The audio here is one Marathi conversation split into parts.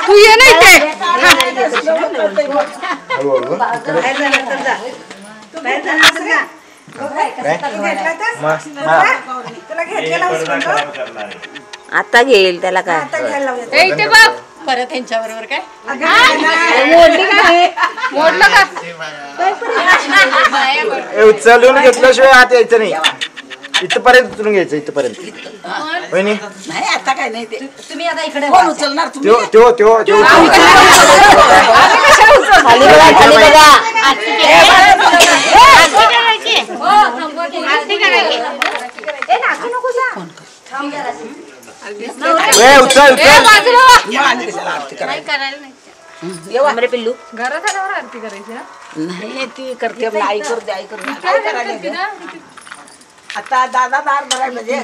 तू ये नाही ते आता घेईल त्याला काय इथे बघ परत यांच्या बरोबर काय मोडलं का उचलून घेतल्याशिवाय आत यायचं नाही इथपर्यंत उचलून घ्यायचं इथपर्यंत नाही आता काय नाही ते तुम्ही आता इकडे कोण उचलणार तुम्ही खाली बघा खाली बघा पिल्लू घरात आल्यावर आरती करायची ना नाही ती करते आई करू दे आई करू काय करायला आता दादा दार भरायला म्हणजे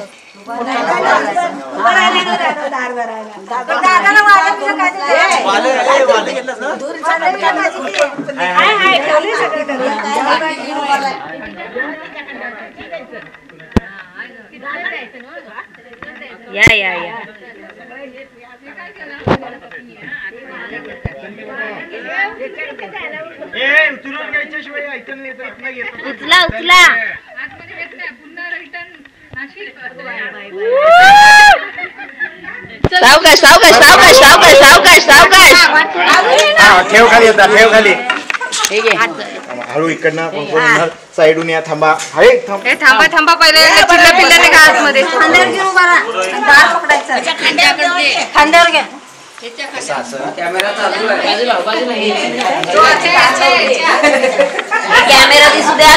या या या उचला उचला सावकाश सावकाश सावकाश सावकाश सावकाश सावकाश ठेव खाली होता ठेव खाली हळू इकडनं साईडून या थांबा थांबा थांबा पहिले चिल्ला पिल्लाने का आतमध्ये खांद्यावर घेऊन उभा राहा दार पकडायचं खांद्यावर घ्या कॅमेरा दिसू द्या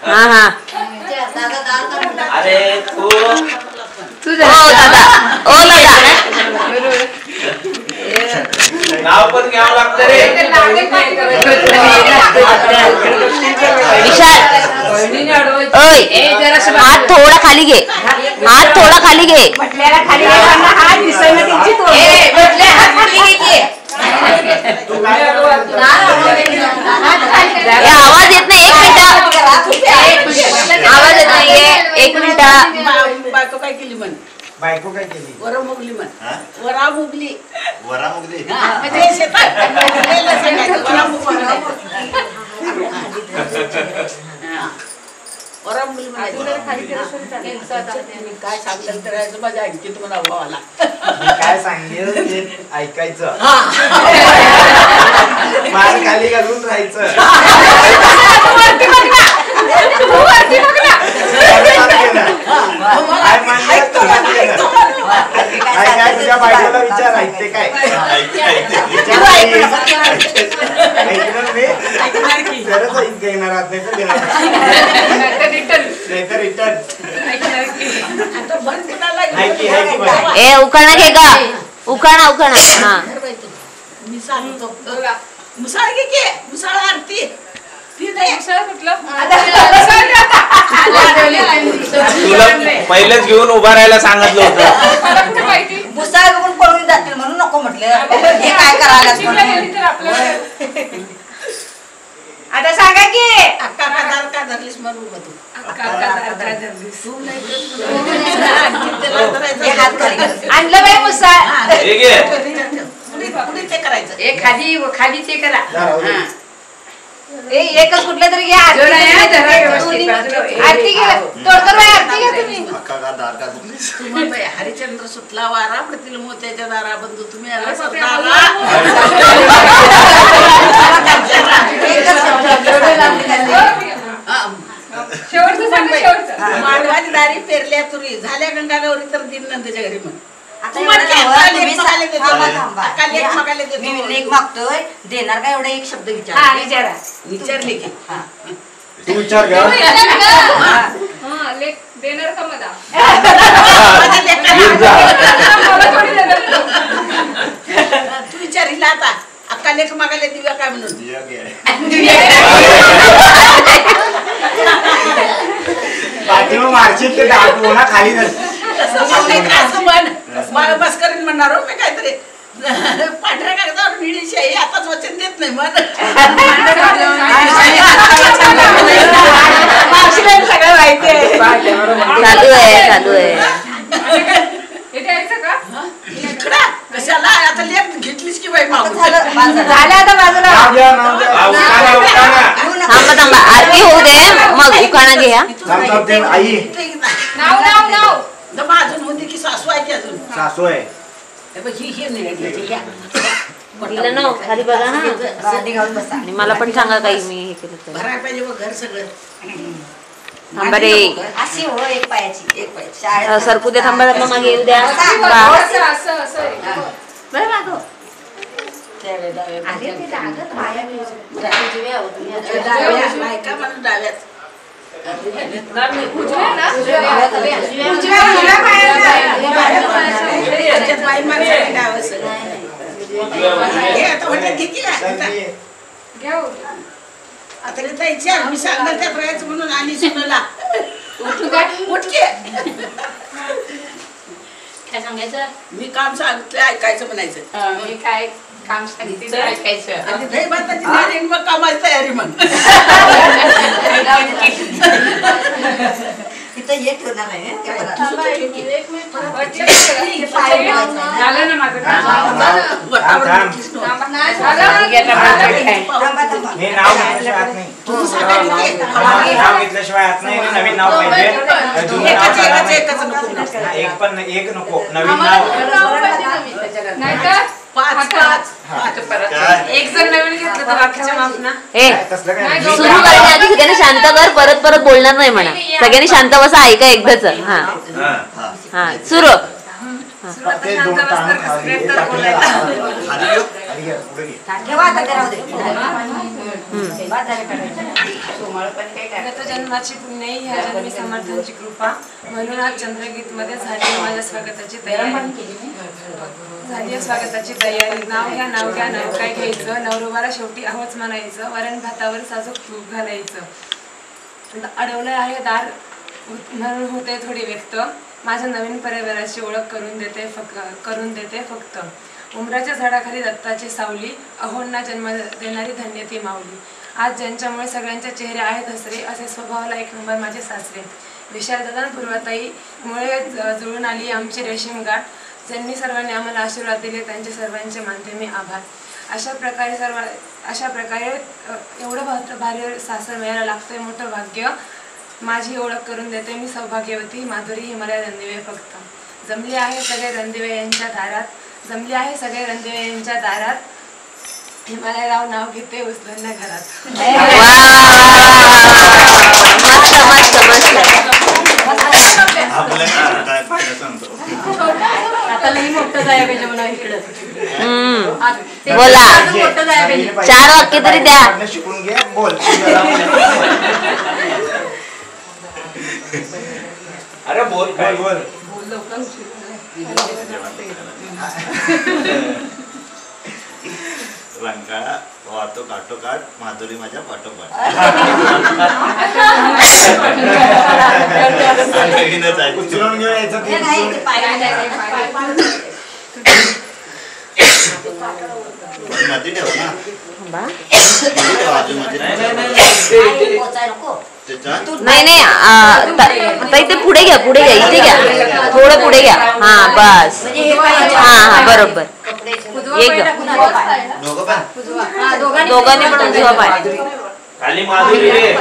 हा हा अरे तुझं ओ दादा ओ दादा नाव पण घ्यावं लागतं रे विशाल ओय हात थोडा खाली घे हात थोडा खाली घे आवाज येत नाही 1 मिनिट आवाज येत नाहीये 1 मिनिट बायको काय केली म्हण बायको काय केली वरा मुगली म्हण वरा मुगली काय सांगताल तर माझ्या आणखी तुम्हाला भावाला काय सांगेल ते ऐकायचं मार खाली घालून राहायचं तुझ्या बायकोला विचार ऐकते काय ए उखाणा घे का उखाणा उखाणा हा मी सांगतो मुसाळ घे की मुसाळ आरती तुला पहिलेच घेऊन उभा राहायला सांगितलं होतं मुसाळ बघून पळून जातील म्हणून नको म्हटलं हे काय करायला आता सांगा की अक्का का दार का धरलीस म्हणून तू आणलं बाई मुसाळ पुढे ते करायचं खाली ते करा एकच कुठलं तरी घ्या आरती घ्या तोडकर बाई आरती घ्या तुम्ही हरिचंद्र सुटला वारा पडतील मोत्याच्या दारा बंधू तुम्ही मानवाची दारी पेरल्या तुरी झाल्या गंगागौरी तर दिन नंदच्या घरी म्हण मागतोय देणार का एवढा एक शब्द विचारले की तू विचार घ्या देणार का मला तू विचारिला आता अक्का लेख मागायला दिव्या काय म्हणून मार्चित ते डाकूना खाली बस करीन म्हणणार हो मी काहीतरी पांढऱ्या कागदावर निळीशाही आताच वचन देत नाही मन चालू आहे इकडं कशाला आता लेप घेतलीस की बाई मागून झालं आता बाजूला नाव द्या, नाव द्या. थांबा थांबा आरती होऊ दे मग उखाणा घ्या थांब, थांब, ते आई नाव नाव नाव दमा अजून होती की सासू आहे की अजून सासू आहे हे बघ, ही नाही घ्या. तिला ना खाली बघा ना आणि मला पण सांगा काही मी हे केलं तर भरायला पाहिजे बघ घर सगळं थांबा रे अशी हो एक पायाची सरकू दे थांबा थांबा मागे येऊ द्या बायका म्हणून डाव्यात आता मी सांगाल त्या प्रयास म्हणून आणि सुनला उठके काय सांगायचं मी काम सांगितलं ऐकायचं म्हणायचं मी काय काम सांगितलं ऐकायचं आणि दही भाताची तयारी आणि मग कामाची तयारी मग तिथं एक ठेवणार आहे थांब, थांब. हे नाव घेतल्याशिवाय आत नाही. नाव घेतल्याशिवाय आत नाही. नवीन नाव पाहिजे जुनं नाव चालणार नाही. हा, एक नको नवीन नाव एक जर नवीन घेतलं तर बाकीच्या माफ ना ए तसलं काय नाही. सुरू करण्याआधी सगळ्यांनी शांत कर परत परत बोलणार नाही म्हणा सगळ्यांनी शांत बसा ऐका एकदाच हा हा सुरू ते दोन ताणून खाली टाकलेलं आहे. खाली घे, पुढे घे. जन्माची पुण्य ह्या जन्मी समर्थांची कृपा म्हणून आज चंद्रगीत मध्ये झाली माझ्या स्वागताची तयारी नाव घ्या नाव काय घ्यायचं नवरोबाला शेवटी आहोच म्हणायचं वरण भातावर साजूक तूप घालायचं अडवलं आहे दार म्हणून होते थोडी व्यक्त माझ्या नवीन परिवाराची ओळख करून देते फक्त उमराच्या झाडाखाली दत्ताची सावली अहोंना जन्म देणारी धन्य ती माऊली आज ज्यांच्यामुळे सगळ्यांचे चेहरे आहेत हसरे असे स्वभावाला एक नंबर माझे सासरे विशालदादा पूर्वाताईमुळे जुळून आली आमची रेशीम गाठ ज्यांनी सर्वांनी आम्हाला आशीर्वाद दिले त्यांचे सर्वांचे मानते मी आभार अशा प्रकारे एवढं भारी सासर मिळायला लागतंय मोठं भाग्य माझी ओळख करून देते मी सौभाग्यवती माधुरी हिमालय रणदिवे फक्त जमले आहे सगळे रणदिवे यांच्या दारात हिमालयराव नाव घेते उचलून घरात आता लई मोठं जाय पाहिजे म्हणा इकडं बोला मोठं जाय पाहिजे 4 वाक्य तरी द्या शिकून घे बोल अरे बोल काय बोल रंगा वाटो काटो काट माधुरी माझ्या पाठोपाठ उचलून घेऊन यायचं ते मध्ये ठेव ना नाही ताई ते पुढे घ्या इथे घ्या थोडं पुढे घ्या हा बस हा बरोबर एक दोघांनी पण उजवा पाय खाली माधुरी रे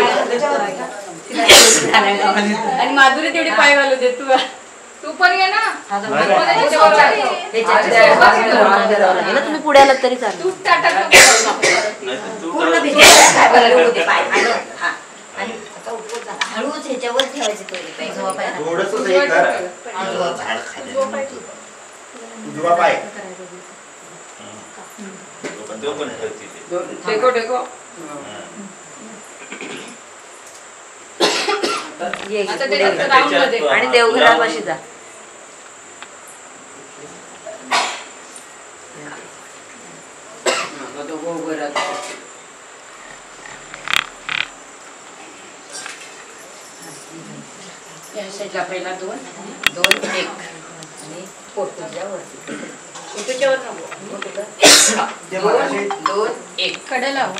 आणि माधुरी तेवढी पाय घालू दे तू पण घे ना तुम्ही पुढे आलात तरी चालेल हळूच ह्याच्यावर ठेवायचे थोडंसं हे कर उजवा पाय आणि देवघरापाशी जा पहिला 2 2 1 आणि फोटोच्यावर नको 2 1 कडे लाव